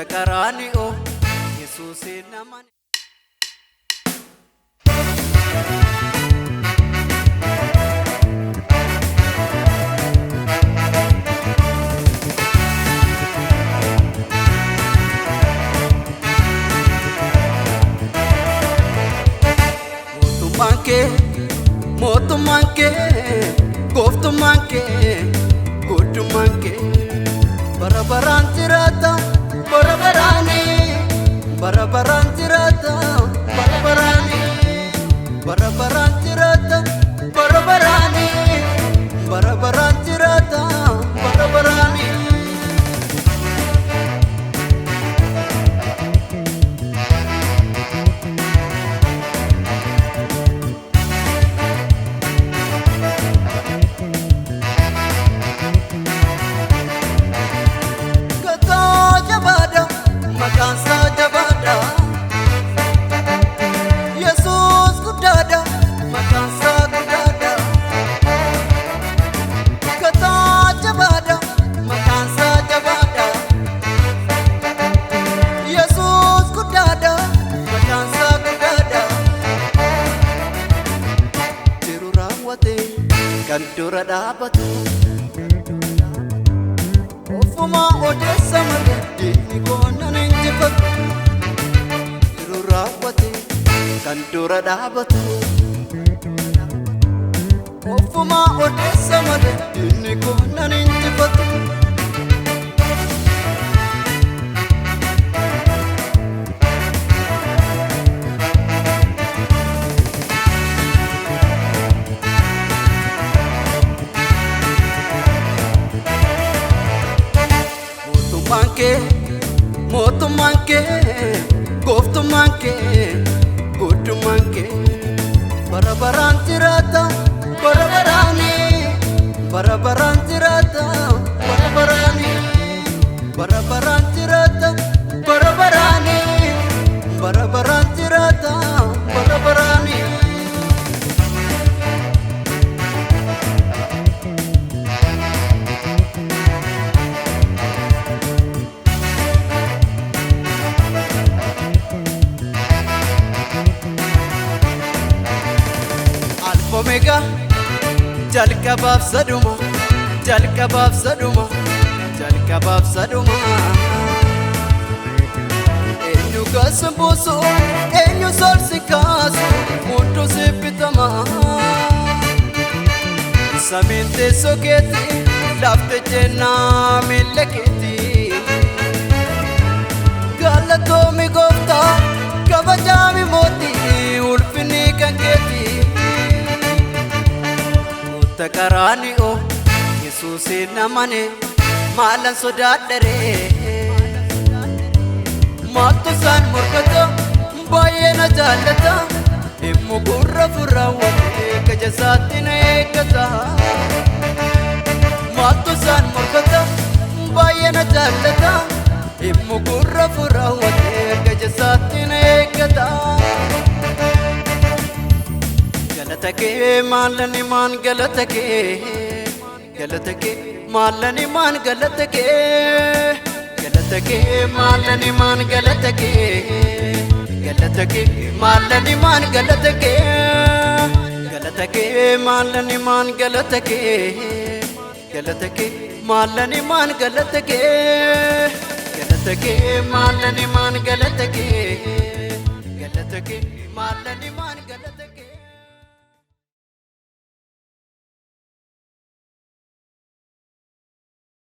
Utaqaraani'oo Yesuusin amane. Mootummaan kee gooftummaan kee guddummaan kee bara baraan jiraata bara baraanii bara baraan jiraata bara baraanii bara baraan jiraata bara baraanii bara baraan jiraata bara baraanii. Kan dura dhaabatu ofumaa odeessa malee diinni koonaan injifatu. Yeroo raawwate kan dura dhaabatu ofumaa odeessa malee diinni koonaan injifatu. Mootummaan kee gooftummaan kee guddummaan kee bara baraan jiraata bara baraanii bara baraan jiraata bara baraanii bara baraan jiraata bara baraanii bara baraan jiraata bara baraanii. Omega jalqabaaf saduma jalqabaaf saduma jalqabaaf saduma eenyu gaasan buusu eenyu solsi kaasu hunduu sibbitama. Samiin teessoo keeti lafte jennaa miilla keeti galatoomii gooftaa kabajaami mootii ulfinni kan keeti. Utaqaraani'oo Yesuusin amane maalan sodaadharee maaltu isaan morkata baay'ee na jaallata dhimmu gurra furraawwatee gaja isaatti na eeggata. Maaltu isaan morkata baay'ee na jaallata dhimmu gurra furraawwatee gaja isaatti na eeggata. Galata kee maalani maan galata kee galata kee maalani maan galata kee galata kee maalani maan galata kee galata kee maalani maan galata kee galata kee maalani maan galata kee galata kee maalani maan galata kee galata kee maalani maan galata kee